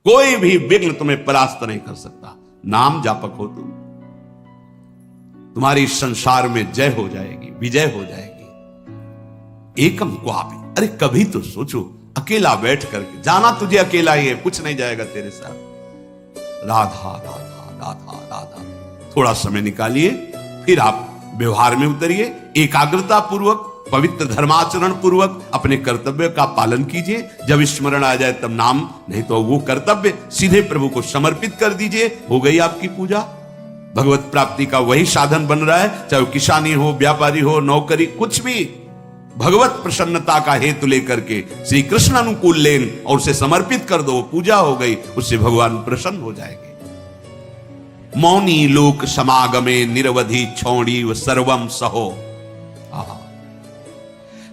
कोई भी विघ्न तुम्हें परास्त नहीं कर सकता। नाम जापक हो तुम, तुम्हारी संसार में जय हो जाएगी, विजय हो जाएगी। एकम क्वापि, अरे कभी तो सोचो, अकेला बैठ करके, जाना तुझे अकेला ही है, कुछ नहीं जाएगा तेरे साथ। राधा राधा राधा राधा, थोड़ा समय निकालिए, फिर आप व्यवहार में उतरिए, एकाग्रता पूर्वक, पवित्र धर्माचरण पूर्वक अपने कर्तव्य का पालन कीजिए। जब स्मरण आ जाए तब नाम, नहीं तो वो कर्तव्य सीधे प्रभु को समर्पित कर दीजिए, हो गई आपकी पूजा। भगवत प्राप्ति का वही साधन बन रहा है, चाहे वो किसानी हो, व्यापारी हो, नौकरी, कुछ भी भगवत प्रसन्नता का हेतु लेकर के श्री कृष्ण अनुकूल लेन और उसे समर्पित कर दो, पूजा हो गई, उससे भगवान प्रसन्न हो जाएंगे। मौनी लोक समागमे निरवधि छौड़ी व सर्वम सहो।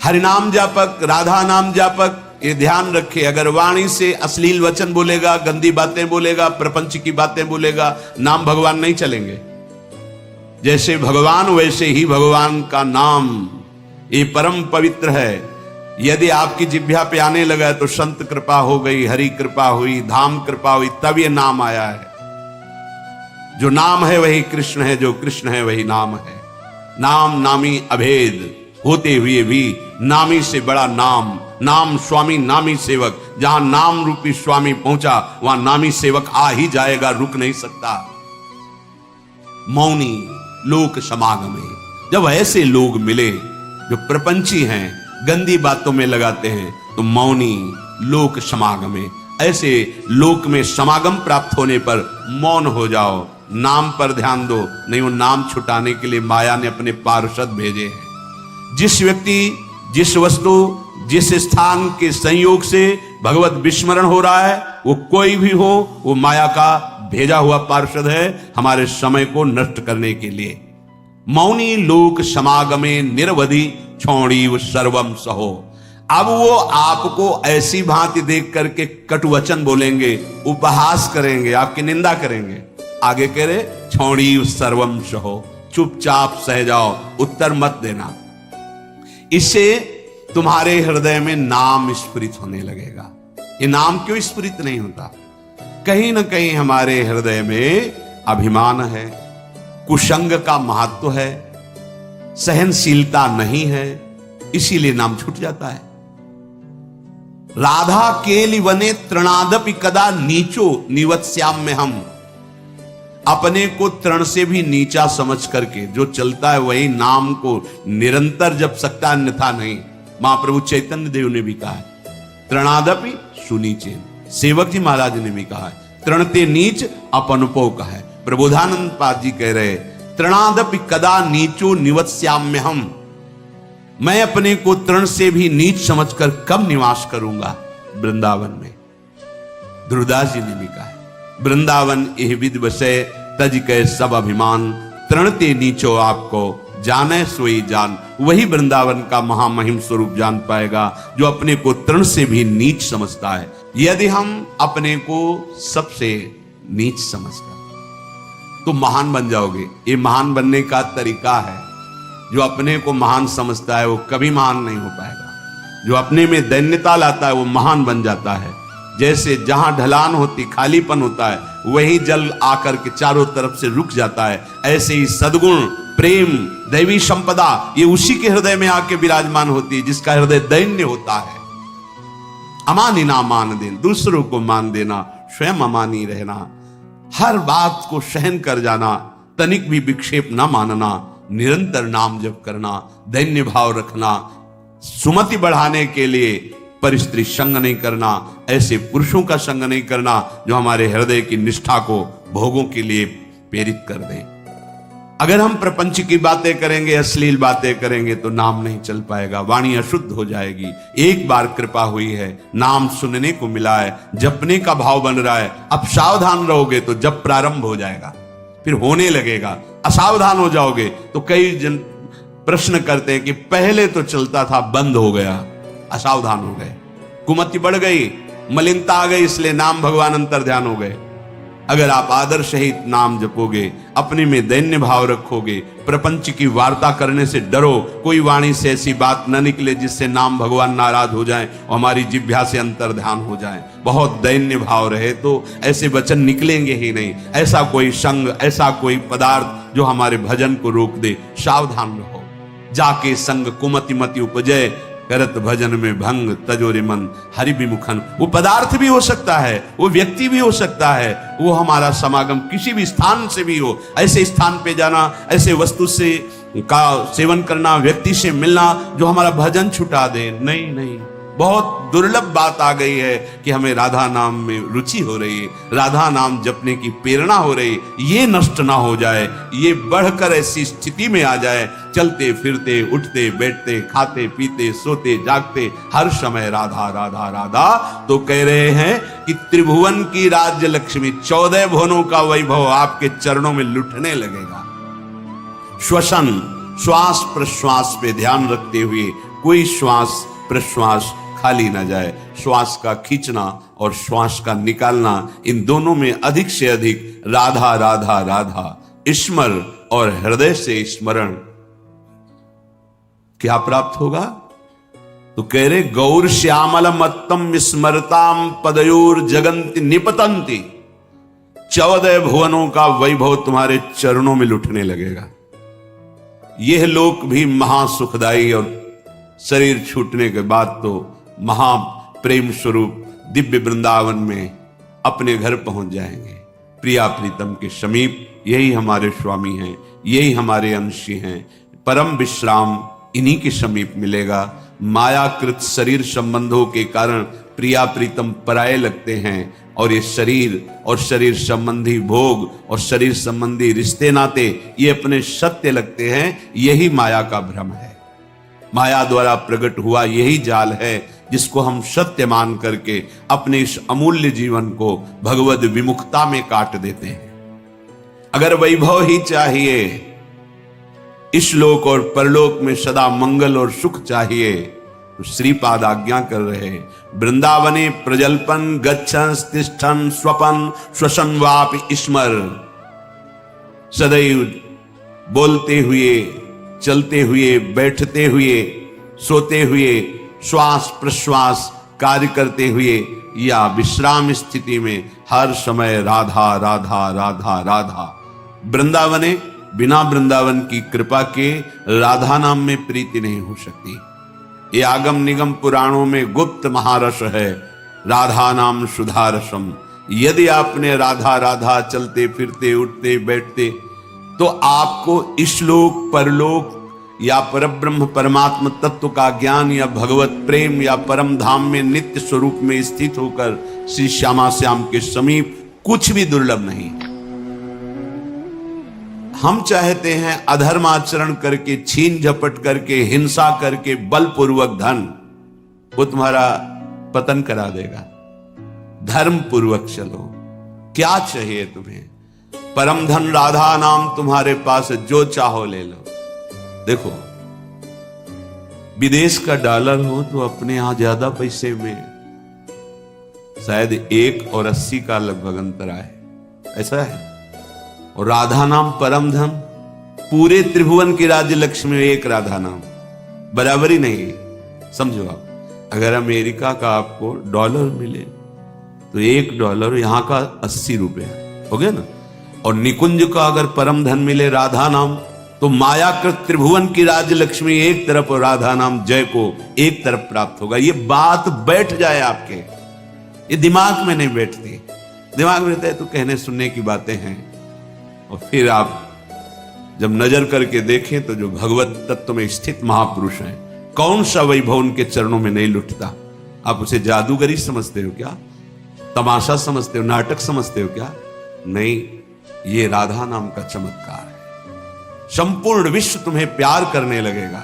हरिनाम जापक, राधा नाम जापक, ये ध्यान रखे, अगर वाणी से अश्लील वचन बोलेगा, गंदी बातें बोलेगा, प्रपंच की बातें बोलेगा, नाम भगवान नहीं चलेंगे। जैसे भगवान वैसे ही भगवान का नाम, ये परम पवित्र है। यदि आपकी जिह्वा पे आने लगा तो संत कृपा हो गई, हरि कृपा हुई, धाम कृपा हुई, तब ये नाम आया है। जो नाम है वही कृष्ण है, जो कृष्ण है वही नाम है। नाम नामी अभेद होते हुए भी नामी से बड़ा नाम, नाम स्वामी नामी सेवक। जहां नाम रूपी स्वामी पहुंचा वहां नामी सेवक आ ही जाएगा, रुक नहीं सकता। मौनी लोक समागमे, जब ऐसे लोग मिले जो प्रपंची हैं, गंदी बातों में लगाते हैं, तो मौनी लोक समागमे, ऐसे लोक में समागम प्राप्त होने पर मौन हो जाओ, नाम पर ध्यान दो। नहीं, वो नाम छुटाने के लिए माया ने अपने पार्षद भेजे हैं। जिस व्यक्ति, जिस वस्तु, जिस स्थान के संयोग से भगवत विस्मरण हो रहा है, वो कोई भी हो, वो माया का भेजा हुआ पार्षद है हमारे समय को नष्ट करने के लिए। मौनी लोक समागमे निरवधि छौड़ी सर्वम सहो। अब वो आपको ऐसी भांति देख करके कटुवचन बोलेंगे, उपहास करेंगे, आपकी निंदा करेंगे। आगे कह रहे छौड़ी सर्वम सहो, चुपचाप सह जाओ, उत्तर मत देना। इससे तुम्हारे हृदय में नाम स्फुरित होने लगेगा। ये नाम क्यों स्फुरित नहीं होता? कहीं ना कहीं हमारे हृदय में अभिमान है, कुसंग का महत्व है, सहनशीलता नहीं है, इसीलिए नाम छूट जाता है। राधा केलि वने तृणादपि कदा नीचो निवत्स्याम में हम, अपने को तृण से भी नीचा समझ करके जो चलता है वही नाम को निरंतर जप सकता, अन्यथा नहीं। महाप्रभु चैतन्य देव ने भी कहा है, तृणादपि सुनीचे। सेवक जी महाराज ने भी कहा है, तृणते नीच अपनुपो कहा है। प्रबोधानंद पाद जी कह रहे, तृणादपि कदा नीचो निवत्स्याम्य हम, मैं अपने को तृण से भी नीच समझकर कब निवास करूंगा वृंदावन में। ध्रुवदास जी ने भी कहा है, वृंदावन एह विद बसे तज के सब अभिमान, तृणते नीचो आपको जाने सोई जान। वही वृंदावन का महामहिम स्वरूप जान पाएगा जो अपने को तृण से भी नीच समझता है। यदि हम अपने को सबसे नीच समझकर तो महान बन जाओगे। ये महान बनने का तरीका है। जो अपने को महान समझता है वो कभी महान नहीं हो पाएगा। जो अपने में दैन्यता लाता है वो महान बन जाता है। जैसे जहां ढलान होती, खालीपन होता है, वही जल आकर के चारों तरफ से रुक जाता है। ऐसे ही सद्गुण, प्रेम, दैवी संपदा, ये उसी के हृदय में आके विराजमान होती है जिसका हृदय दैन्य होता है। अमानी ना मान देना, दूसरों को मान देना, स्वयं अमानी रहना, हर बात को सहन कर जाना, तनिक भी विक्षेप ना मानना, निरंतर नाम जप करना, दैन्य भाव रखना, सुमति बढ़ाने के लिए परिस्त्री संग नहीं करना, ऐसे पुरुषों का संग नहीं करना जो हमारे हृदय की निष्ठा को भोगों के लिए प्रेरित कर दें। अगर हम प्रपंच की बातें करेंगे, अश्लील बातें करेंगे तो नाम नहीं चल पाएगा, वाणी अशुद्ध हो जाएगी। एक बार कृपा हुई है, नाम सुनने को मिला है, जपने का भाव बन रहा है, अब सावधान रहोगे तो जप प्रारंभ हो जाएगा, फिर होने लगेगा। असावधान हो जाओगे तो कई जन प्रश्न करते हैं कि पहले तो चलता था, बंद हो गया, असावधान हो गए, कुमति बढ़ गई, मलिनता आ गई, इसलिए नाम भगवान अंतर ध्यान हो गए। अगर आप आदर सहित नाम जपोगे, अपने में दैन्य भाव रखोगे, प्रपंच की वार्ता करने से डरो, कोई वाणी से ऐसी बात न निकले जिससे नाम भगवान नाराज हो जाए और हमारी जिह्वा से अंतर्ध्यान हो जाए, बहुत दैन्य भाव रहे तो ऐसे वचन निकलेंगे ही नहीं। ऐसा कोई संग, ऐसा कोई पदार्थ जो हमारे भजन को रोक दे, सावधान रहो। जाके संग कुमति मति उपजय, करत भजन में भंग तजोरे मन हरि विमुखन। वो पदार्थ भी हो सकता है, वो व्यक्ति भी हो सकता है, वो हमारा समागम किसी भी स्थान से भी हो। ऐसे स्थान पे जाना, ऐसे वस्तु से का सेवन करना, व्यक्ति से मिलना जो हमारा भजन छुटा दे, नहीं नहीं। बहुत दुर्लभ बात आ गई है कि हमें राधा नाम में रुचि हो रही है, राधा नाम जपने की प्रेरणा हो रही, ये नष्ट ना हो जाए, ये बढ़कर ऐसी स्थिति में आ जाए, चलते फिरते उठते बैठते खाते पीते सोते जागते हर समय राधा राधा राधा। तो कह रहे हैं कि त्रिभुवन की राज्य लक्ष्मी, 14 भुवनों का वैभव आपके चरणों में लुटने लगेगा। श्वसन, श्वास प्रश्वास पे ध्यान रखते हुए कोई श्वास प्रश्वास खाली ना जाए। श्वास का खींचना और श्वास का निकालना, इन दोनों में अधिक से अधिक राधा राधा राधा स्मर और हृदय से स्मरण क्या प्राप्त होगा? तो कह रहे गौर श्यामल मत्तम स्मरताम पदयोर जगंति निपतंती। 14 भुवनों का वैभव तुम्हारे चरणों में लुटने लगेगा। यह लोक भी महासुखदायी और शरीर छूटने के बाद तो महा प्रेम स्वरूप दिव्य वृंदावन में अपने घर पहुंच जाएंगे, प्रिया प्रीतम के समीप। यही हमारे स्वामी हैं, यही हमारे अंशी हैं। परम विश्राम इन्हीं के समीप मिलेगा। मायाकृत शरीर संबंधों के कारण प्रिया प्रीतम पराये लगते हैं, और ये शरीर और शरीर संबंधी भोग और शरीर संबंधी रिश्ते नाते ये अपने सत्य लगते हैं। यही माया का भ्रम है। माया द्वारा प्रकट हुआ यही जाल है जिसको हम सत्य मान करके अपने इस अमूल्य जीवन को भगवद विमुखता में काट देते हैं। अगर वैभव ही चाहिए, इस लोक और परलोक में सदा मंगल और सुख चाहिए, तो श्रीपाद आज्ञा कर रहे, वृंदावने प्रजल्पन गच्छन् तिष्ठन् स्वपन श्वसन वापि स्मर। सदैव बोलते हुए, चलते हुए, बैठते हुए, सोते हुए, श्वास प्रश्वास कार्य करते हुए या विश्राम स्थिति में हर समय राधा राधा राधा राधा। वृंदावने, बिना वृंदावन की कृपा के राधा नाम में प्रीति नहीं हो सकती। ये आगम निगम पुराणों में गुप्त महारस है, राधा नाम सुधारसम। यदि आपने राधा राधा चलते फिरते उठते बैठते, तो आपको इस लोक परलोक या परब्रह्म परमात्म तत्व का ज्ञान या भगवत प्रेम या परम धाम में नित्य स्वरूप में स्थित होकर श्री श्यामा श्याम के समीप कुछ भी दुर्लभ नहीं। हम चाहते हैं अधर्म आचरण करके, छीन झपट करके, हिंसा करके, बलपूर्वक धन, वो तुम्हारा पतन करा देगा। धर्म पूर्वक चलो। क्या चाहिए तुम्हें? परम धन राधा नाम तुम्हारे पास, जो चाहो ले लो। देखो, विदेश का डॉलर हो तो अपने यहां ज्यादा पैसे में शायद 1 और 80 का लगभग अंतर आए, ऐसा है। और राधा नाम परम धन, पूरे त्रिभुवन की राज्य लक्ष्मी में एक राधा नाम, बराबरी नहीं। समझो आप, अगर अमेरिका का आपको डॉलर मिले तो $1 यहां का 80 रुपए हो गया ना। और निकुंज का अगर परम धन मिले राधा नाम, तो मायाकृत त्रिभुवन की राज्य लक्ष्मी एक तरफ और राधा नाम जय को एक तरफ प्राप्त होगा। ये बात बैठ जाए आपके, ये दिमाग में नहीं बैठती। दिमाग में रहता है तो कहने सुनने की बातें हैं, और फिर आप जब नजर करके देखें तो जो भगवत तत्व में स्थित महापुरुष हैं, कौन सा वैभव उनके चरणों में नहीं लुटता? आप उसे जादूगरी समझते हो क्या? तमाशा समझते हो? नाटक समझते हो क्या? नहीं, ये राधा नाम का चमत्कार है। संपूर्ण विश्व तुम्हें प्यार करने लगेगा।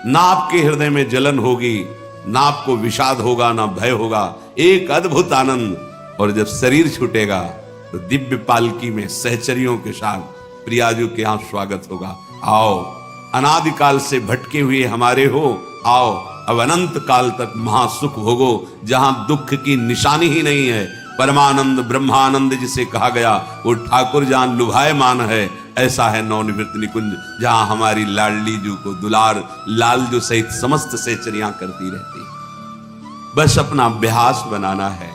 ना आपके हृदय में जलन होगी, ना आपको विषाद होगा, ना भय होगा, एक अद्भुत आनंद। और जब शरीर छूटेगा तो दिव्य पालकी में सहचरियों के साथ प्रियाजू के यहां स्वागत होगा। आओ, अनादिकाल से भटके हुए हमारे हो, आओ अब अनंत काल तक महासुख भोगो, जहां दुख की निशानी ही नहीं है। परमानंद ब्रह्मानंद जिसे कहा गया, वो ठाकुर जहां लुभायमान है, ऐसा है नवनिवृत्त निकुंज, जहां हमारी लाडली जू को दुलार लाल जो सहित समस्त सेचरियां करती रहती है। बस अपना अभ्यास बनाना है,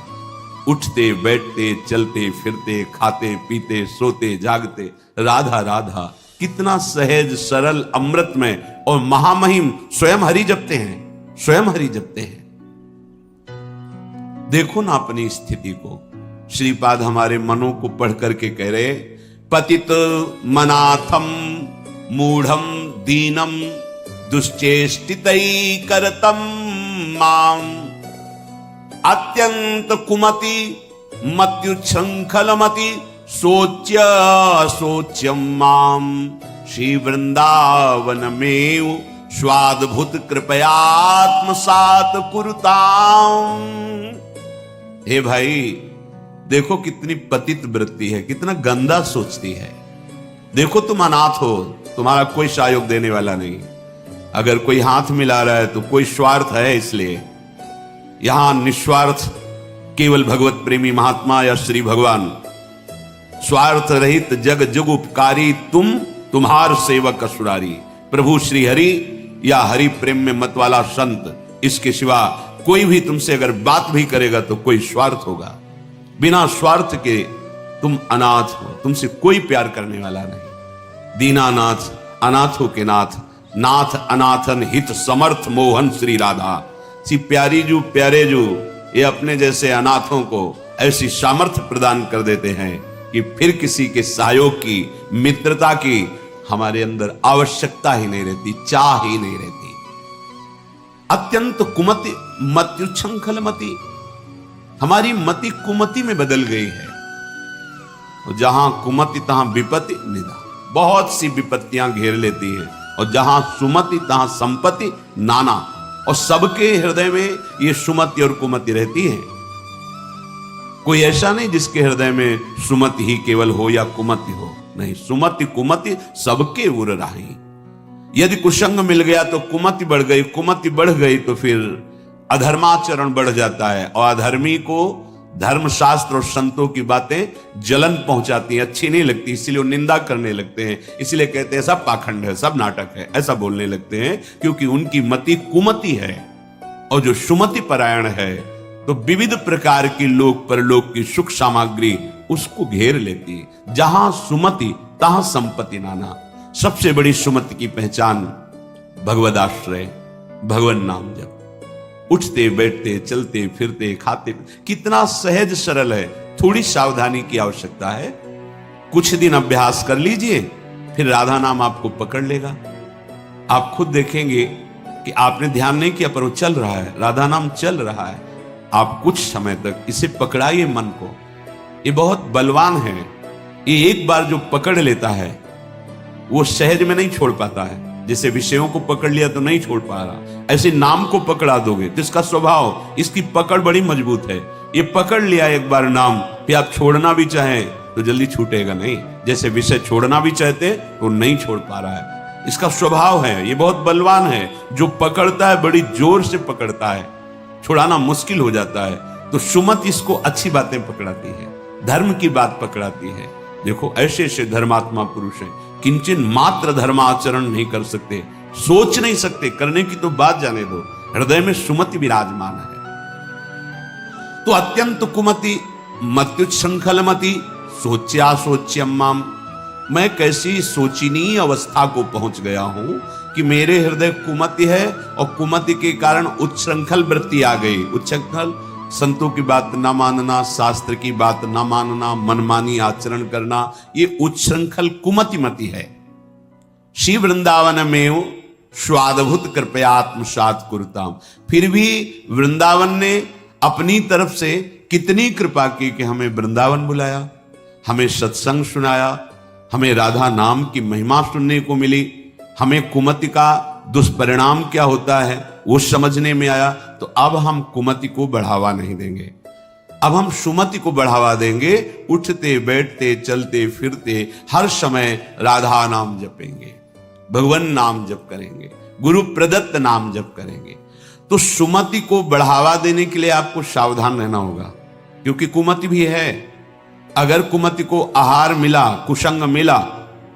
उठते बैठते चलते फिरते खाते पीते सोते जागते राधा राधा, कितना सहज सरल अमृतमय और महामहिम स्वयं हरि जपते हैं, स्वयं हरि जपते हैं। देखो ना अपनी स्थिति को। श्रीपाद हमारे मनों को पढ़ करके कह रहे, पतित मनाथम मूढ़म दीनम दुश्चेष्टितई करतम माम अत्यंत कुमति मत्युच्छृंखलमति सोच्य सोच्यम माम श्री वृंदावन में स्वाद्भुत कृपयात्मसात कुरुताम। हे भाई, देखो कितनी पतित वृत्ति है, कितना गंदा सोचती है। देखो तुम अनाथ हो, तुम्हारा कोई सहयोग देने वाला नहीं। अगर कोई हाथ मिला रहा है तो कोई स्वार्थ है, इसलिए यहां निस्वार्थ केवल भगवत प्रेमी महात्मा या श्री भगवान, स्वार्थ रहित जग जुग उपकारी तुम, तुम्हार सेवक असुरारी। प्रभु श्री हरि या हरि प्रेम में मत वाला संत, इसके सिवा कोई भी तुमसे अगर बात भी करेगा तो कोई स्वार्थ होगा। बिना स्वार्थ के तुम अनाथ हो, तुमसे कोई प्यार करने वाला नहीं। दीनानाथ अनाथों के नाथ, नाथ अनाथन हित समर्थ मोहन श्री राधा। सी प्यारी जू प्यारे जू, ये अपने जैसे अनाथों को ऐसी सामर्थ्य प्रदान कर देते हैं कि फिर किसी के सहयोग की, मित्रता की हमारे अंदर आवश्यकता ही नहीं रहती, चाह ही नहीं रहती। अत्यंत कुमति मत्युच्छृंखल मति, हमारी मति कुमति में बदल गई है। जहां कुमति तहां विपत्ति निदा, बहुत सी विपत्तियां घेर लेती हैं, और जहां सुमति तहां संपत्ति नाना। और सबके हृदय में ये सुमति और कुमति रहती है। कोई ऐसा नहीं जिसके हृदय में सुमति ही केवल हो या कुमति हो, नहीं, सुमति कुमति सबके उर राही। यदि कुसंग मिल गया तो कुमति बढ़ गई, कुमति बढ़ गई तो फिर अधर्माचरण बढ़ जाता है, और अधर्मी को धर्मशास्त्र और संतों की बातें जलन पहुंचाती हैं, अच्छी नहीं लगती, इसलिए वो निंदा करने लगते हैं। इसलिए कहते हैं सब पाखंड है, सब नाटक है, ऐसा बोलने लगते हैं, क्योंकि उनकी मति कुमति है। और जो सुमति परायण है तो विविध प्रकार की लोक परलोक की सुख सामग्री उसको घेर लेती है। जहां सुमति तहां संपत्ति नाना। सबसे बड़ी सुमति की पहचान भगवदाश्रय, भगवान नाम जप। उठते बैठते चलते फिरते खाते, कितना सहज सरल है। थोड़ी सावधानी की आवश्यकता है। कुछ दिन अभ्यास कर लीजिए, फिर राधा नाम आपको पकड़ लेगा। आप खुद देखेंगे कि आपने ध्यान नहीं किया पर वो चल रहा है, राधा नाम चल रहा है। आप कुछ समय तक इसे पकड़ाइए मन को, ये बहुत बलवान है। ये एक बार जो पकड़ लेता है वो सहज में नहीं छोड़ पाता है। जैसे विषयों को पकड़ लिया तो नहीं छोड़ पा रहा, ऐसे नाम को पकड़ा दोगे तो इसका स्वभाव, इसकी पकड़ बड़ी मजबूत है। ये पकड़ लिया एक बार नाम, फिर आप छोड़ना भी चाहें तो जल्दी छूटेगा नहीं। जैसे विषय छोड़ना भी चाहते तो नहीं छोड़ पा रहा है, इसका स्वभाव है। ये बहुत बलवान है, जो पकड़ता है बड़ी जोर से पकड़ता है, छुड़ाना मुश्किल हो जाता है। तो सुमत इसको अच्छी बातें पकड़ाती है, धर्म की बात पकड़ाती है। देखो ऐसे ऐसे धर्मात्मा पुरुष हैं, किंचन मात्र धर्माचरण नहीं कर सकते, सोच नहीं सकते, करने की तो बात जाने दो, हृदय में सुमति विराजमान है। तो अत्यंत कुमति मत्युच्छृंखलमति सोच्या सोच्यम माम। मैं कैसी सोचनीय अवस्था को पहुंच गया हूं कि मेरे हृदय कुमति है, और कुमति के कारण उच्छृंखल वृत्ति आ गई। उच्छृंखल, संतों की बात न मानना, शास्त्र की बात न मानना, मनमानी आचरण करना, ये उच्छृंखल कुमतिमति है। श्री वृंदावन में स्वाद्भुत कृपयात्मसात कुरुताम। फिर भी वृंदावन ने अपनी तरफ से कितनी कृपा की कि हमें वृंदावन बुलाया, हमें सत्संग सुनाया, हमें राधा नाम की महिमा सुनने को मिली, हमें कुमति का दुष्परिणाम क्या होता है वो समझने में आया। तो अब हम कुमति को बढ़ावा नहीं देंगे, अब हम सुमति को बढ़ावा देंगे। उठते बैठते चलते फिरते हर समय राधा नाम जपेंगे, भगवान नाम जप करेंगे, गुरु प्रदत्त नाम जप करेंगे। तो सुमति को बढ़ावा देने के लिए आपको सावधान रहना होगा। क्योंकि कुमति भी है। अगर कुमति को आहार मिला, कुसंग मिला,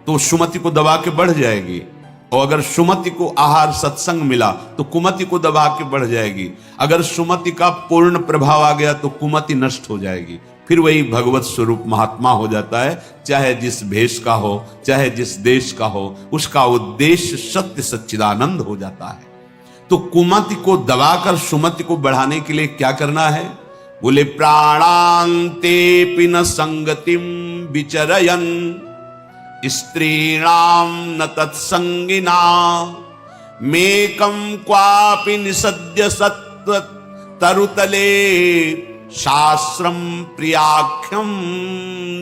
तो सुमति को दबा के बढ़ जाएगी, और अगर सुमति को आहार सत्संग मिला तो कुमति को दबा के बढ़ जाएगी। अगर सुमति का पूर्ण प्रभाव आ गया तो कुमति नष्ट हो जाएगी, फिर वही भगवत स्वरूप महात्मा हो जाता है। चाहे जिस भेष का हो, चाहे जिस देश का हो, उसका उद्देश्य सत्य सच्चिदानंद हो जाता है। तो कुमति को दबाकर सुमति को बढ़ाने के लिए क्या करना है? बोले प्राणांते पिन संगतिम विचरयन स्त्रीणाम न तत्संगिना मेकम क्वापि निसद्य सत्व तरुतले शास्त्रम प्रियाख्यम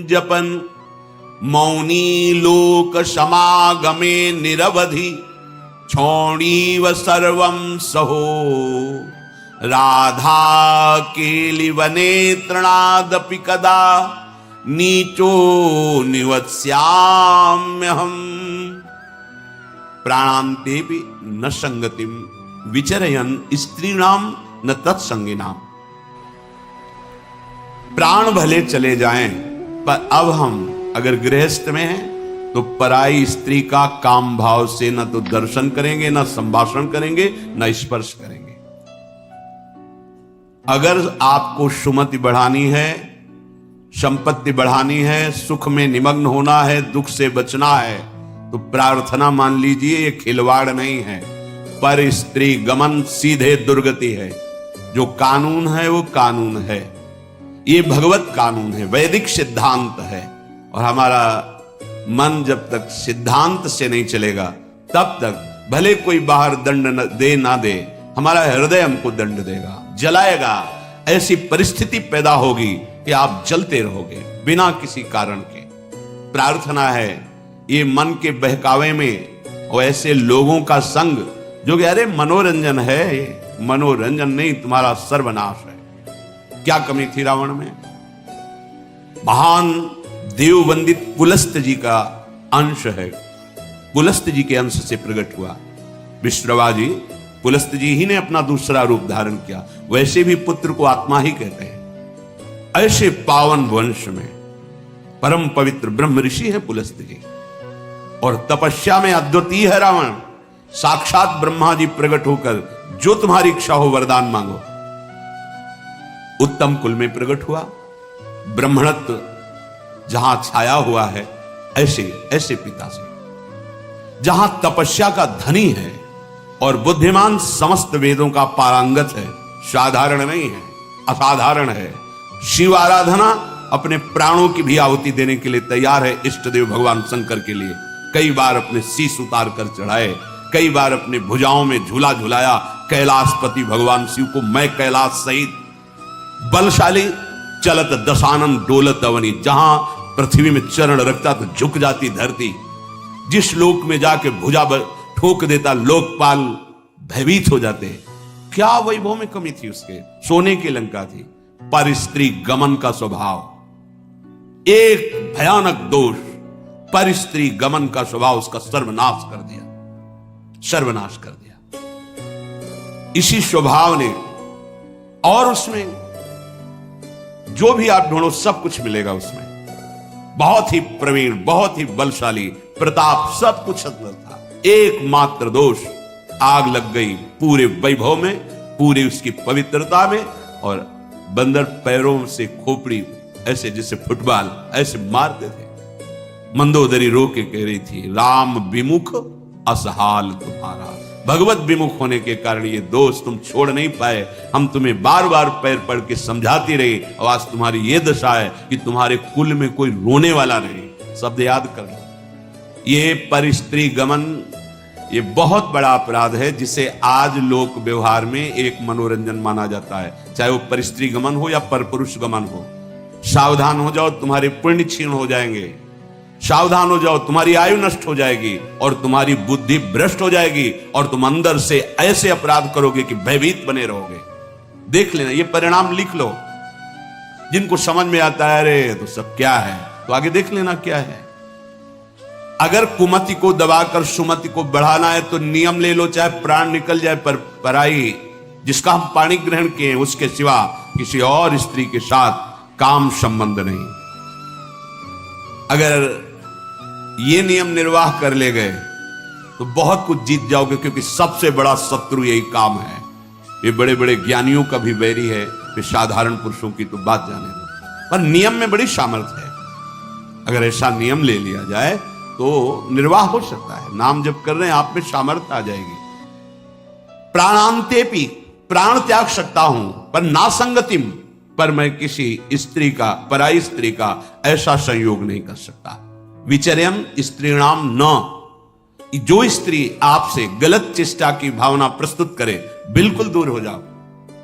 जपन मौनी लोक समागमे निरवधि क्षौणीव सर्वं सहो राधा केलिवने तृणादपि कदा नीचो निवत्स्याम्यहम् प्राणान्तेपि न संगतिम विचरयन् स्त्रीणाम न तत्संगिनाम। प्राण भले चले जाएं, पर अब हम अगर गृहस्थ में हैं तो पराई स्त्री का काम भाव से न तो दर्शन करेंगे, न संभाषण करेंगे, न स्पर्श करेंगे। अगर आपको सुमति बढ़ानी है, संपत्ति बढ़ानी है, सुख में निमग्न होना है, दुख से बचना है, तो प्रार्थना मान लीजिए ये खिलवाड़ नहीं है, पर स्त्री गमन सीधे दुर्गति है। जो कानून है वो कानून है, ये भगवत कानून है, वैदिक सिद्धांत है। और हमारा मन जब तक सिद्धांत से नहीं चलेगा तब तक भले कोई बाहर दंड दे ना दे, हमारा हृदय हमको दंड देगा, जलाएगा। ऐसी परिस्थिति पैदा होगी कि आप जलते रहोगे बिना किसी कारण के। प्रार्थना है ये मन के बहकावे में और ऐसे लोगों का संग जो कि अरे मनोरंजन है, ये मनोरंजन नहीं, तुम्हारा सर्वनाश है। क्या कमी थी रावण में? महान देव वंदित पुलस्त जी का अंश है, पुलस्त जी के अंश से प्रकट हुआ विश्रवा जी। पुलस्त जी ही ने अपना दूसरा रूप धारण किया। वैसे भी पुत्र को आत्मा ही कहते हैं। ऐसे पावन वंश में परम पवित्र ब्रह्म ऋषि है पुलस्त जी, और तपस्या में अद्वितीय है रावण। साक्षात ब्रह्मा जी प्रकट होकर जो तुम्हारी इच्छा हो वरदान मांगो। उत्तम कुल में प्रकट हुआ, ब्रह्मणत्व जहां छाया हुआ है, ऐसे ऐसे पिता से, जहां तपस्या का धनी है और बुद्धिमान समस्त वेदों का पारंगत है। साधारण नहीं है, असाधारण है। शिव आराधना अपने प्राणों की भी आहुति देने के लिए तैयार है। इष्ट देव भगवान शंकर के लिए कई बार अपने शीश उतार कर चढ़ाए, कई बार अपने भुजाओं में झूला झुलाया। कैलाशपति भगवान शिव को मैं कैलाश सहित बलशाली चलत दशानन डोलत अवनी, जहां पृथ्वी में चरण रखता तो झुक जाती धरती। जिस लोक में जाके भुजा ठोक देता लोकपाल भयभीत हो जाते। क्या वैभव में कमी थी उसके? सोने की लंका थी। पर स्त्री गमन का स्वभाव, एक भयानक दोष, पर स्त्री गमन का स्वभाव उसका सर्वनाश कर दिया, सर्वनाश कर दिया इसी स्वभाव ने। और उसमें जो भी आप ढूंढो सब कुछ मिलेगा उसमें। बहुत ही प्रवीण, बहुत ही बलशाली, प्रताप, सब कुछ अंदर था। एकमात्र दोष, आग लग गई पूरे वैभव में, पूरी उसकी पवित्रता में। और बंदर पैरों से खोपड़ी ऐसे जैसे फुटबॉल ऐसे मारते थे। मंदोदरी रो के कह रही थी, राम विमुख असहाल तुम्हारा। भगवत विमुख होने के कारण ये दोष तुम छोड़ नहीं पाए। हम तुम्हें बार बार पैर पड़ के समझाती रही, और आज तुम्हारी ये दशा है कि तुम्हारे कुल में कोई रोने वाला नहीं। शब्द याद कर लो। ये पर स्त्री गमन, ये बहुत बड़ा अपराध है, जिसे आज लोक व्यवहार में एक मनोरंजन माना जाता है। चाहे वो पर स्त्री गमन हो या पर पुरुष गमन हो। सावधान हो जाओ, तुम्हारे पुण्य क्षीण हो जाएंगे। सावधान हो जाओ, तुम्हारी आयु नष्ट हो जाएगी और तुम्हारी बुद्धि भ्रष्ट हो जाएगी, और तुम अंदर से ऐसे अपराध करोगे कि भयभीत बने रहोगे। देख लेना, ये परिणाम लिख लो। जिनको समझ में आता है अरे तो सब क्या है, तो आगे देख लेना क्या है। अगर कुमति को दबाकर सुमति को बढ़ाना है तो नियम ले लो, चाहे प्राण निकल जाए, पर पराई जिसका हम पाणी ग्रहण किए उसके सिवा किसी और स्त्री के साथ काम संबंध नहीं। अगर ये नियम निर्वाह कर ले गए तो बहुत कुछ जीत जाओगे, क्योंकि सबसे बड़ा शत्रु यही काम है। ये बड़े बड़े ज्ञानियों का भी वैरी है, फिर साधारण पुरुषों की तो बात जाने दो। पर नियम में बड़ी सामर्थ्य है। अगर ऐसा नियम ले लिया जाए तो निर्वाह हो सकता है। नाम जप कर रहे हैं, आप में सामर्थ्य आ जाएगी। प्राणांते भी, प्राण त्याग सकता हूं, पर ना संगतिम, पर मैं किसी स्त्री का, पराई स्त्री का ऐसा संयोग नहीं कर सकता। विचर्यम स्त्रीणाम न, जो स्त्री आपसे गलत चेष्टा की भावना प्रस्तुत करे, बिल्कुल दूर हो जाओ।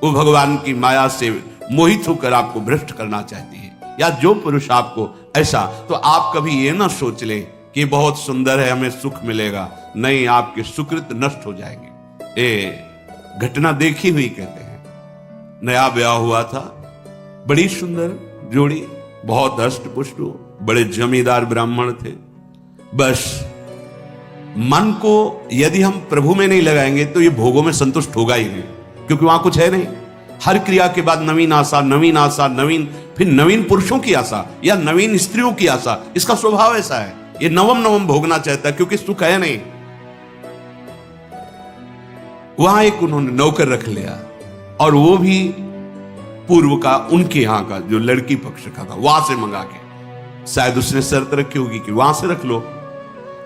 वो भगवान की माया से मोहित होकर आपको भ्रष्ट करना चाहती है, या जो पुरुष आपको ऐसा, तो आप कभी ये ना सोच ले कि बहुत सुंदर है, हमें सुख मिलेगा। नहीं, आपके सुकृत नष्ट हो जाएंगे। ये घटना देखी हुई कहते हैं। नया ब्याह हुआ था, बड़ी सुंदर जोड़ी, बहुत हष्ट पुष्ट, बड़े जमींदार ब्राह्मण थे। बस मन को यदि हम प्रभु में नहीं लगाएंगे तो ये भोगों में संतुष्ट होगा ही नहीं, क्योंकि वहां कुछ है नहीं। हर क्रिया के बाद नवीन आशा, नवीन आशा, नवीन, फिर नवीन पुरुषों की आशा या नवीन स्त्रियों की आशा। इसका स्वभाव ऐसा है, ये नवम नवम भोगना चाहता है, क्योंकि सुख है नहीं। वहां एक उन्होंने नौकर रख लिया, और वो भी पूर्व का, उनके यहां का, जो लड़की पक्ष का था, वहां से मंगा के। शायद उसने शर्त रखी होगी कि वहां से रख लो,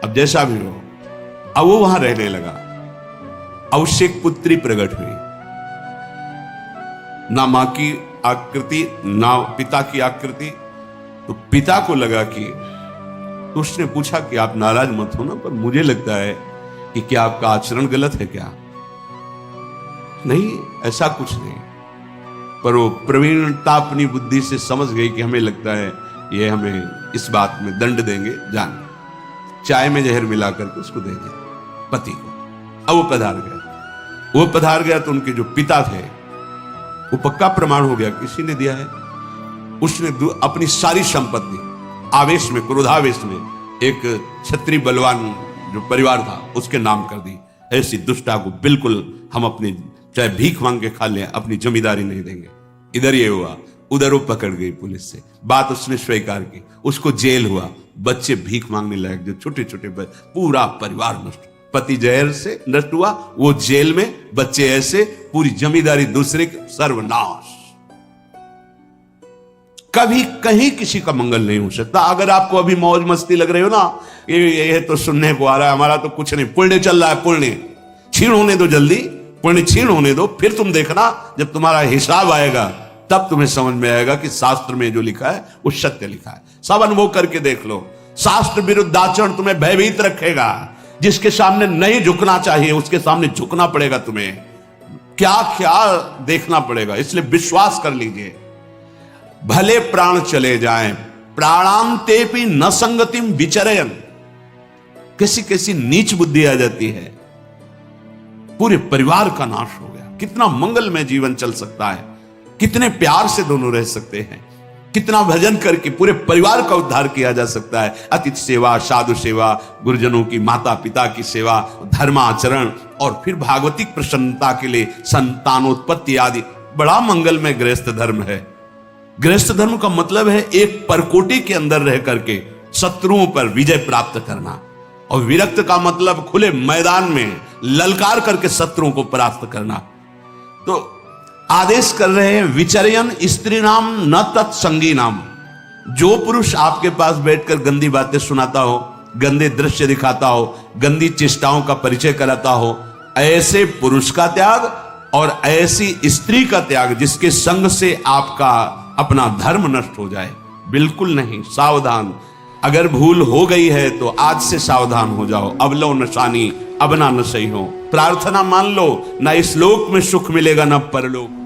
अब जैसा भी हो। अब वो वहां रहने लगा। अब उससे एक पुत्री प्रकट हुई, ना मां की आकृति ना पिता की आकृति। तो पिता को लगा कि, तो उसने पूछा कि आप नाराज मत हो ना, पर मुझे लगता है कि क्या आपका आचरण गलत है क्या? नहीं, ऐसा कुछ नहीं। पर वो प्रवीणता अपनी बुद्धि से समझ गई कि हमें लगता है ये हमें इस बात में दंड देंगे, जान चाय में जहर मिला करके उसको दे दिया पति को। अब वो पधार गया तो उनके जो पिता थे, वो पक्का प्रमाण हो गया किसी ने दिया है। उसने अपनी सारी संपत्ति आवेश में, क्रोधावेश में, एक क्षत्रिय बलवान जो परिवार था उसके नाम कर दी। ऐसी दुष्टा को बिल्कुल हम अपनी, चाहे भीख मांग के खा लें, अपनी जमींदारी नहीं देंगे। इधर ये हुआ, उधर वो पकड़ गई पुलिस से, बात उसने स्वीकार की, उसको जेल हुआ। बच्चे भीख मांगने लायक, जो छोटे छोटे बच्चे, पूरा परिवार नष्ट। पति जहर से नष्ट हुआ, वो जेल में, बच्चे ऐसे, पूरी जमींदारी दूसरे के, सर्वनाश। कभी कहीं किसी का मंगल नहीं हो सकता। अगर आपको अभी मौज मस्ती लग रही हो ना, ये तो सुनने को आ रहा है, हमारा तो कुछ नहीं, पुण्य चल रहा है, पुण्य छीण होने दो, जल्दी पुण्य छीण होने दो, फिर तुम देखना जब तुम्हारा हिसाब आएगा तब तुम्हें समझ में आएगा कि शास्त्र में जो लिखा है वो सत्य लिखा है। सब अनुभव करके देख लो। शास्त्र विरुद्ध आचरण तुम्हें भयभीत रखेगा। जिसके सामने नहीं झुकना चाहिए उसके सामने झुकना पड़ेगा तुम्हें, क्या क्या देखना पड़ेगा। इसलिए विश्वास कर लीजिए, भले प्राण चले जाएं, प्राणांते भी न संगतिम विचरयन। कैसी कैसी नीच बुद्धि आ जाती है, पूरे परिवार का नाश हो गया। कितना मंगलमय जीवन चल सकता है, कितने प्यार से दोनों रह सकते हैं, कितना भजन करके पूरे परिवार का उद्धार किया जा सकता है। अतिथि सेवा, साधु सेवा, गुरुजनों की, माता पिता की सेवा, धर्माचरण, और फिर भागवतिक प्रसन्नता के लिए संतानोत्पत्ति आदि। बड़ा मंगलमय गृहस्थ धर्म है। गृहस्थ धर्म का मतलब है एक परकोटी के अंदर रह करके शत्रुओं पर विजय प्राप्त करना, और विरक्त का मतलब खुले मैदान में ललकार करके शत्रुओं को परास्त करना। तो आदेश कर रहे हैं, विचर्यन स्त्री नाम न तत्संगी नाम। जो पुरुष आपके पास बैठकर गंदी बातें सुनाता हो, गंदे दृश्य दिखाता हो, गंदी चेष्टाओं का परिचय कराता हो, ऐसे पुरुष का त्याग और ऐसी स्त्री का त्याग जिसके संग से आपका अपना धर्म नष्ट हो जाए, बिल्कुल नहीं। सावधान। अगर भूल हो गई है तो आज से सावधान हो जाओ। अब लो नशानी, अब ना नशई हो। प्रार्थना मान लो, ना इस लोक में सुख मिलेगा ना परलोक।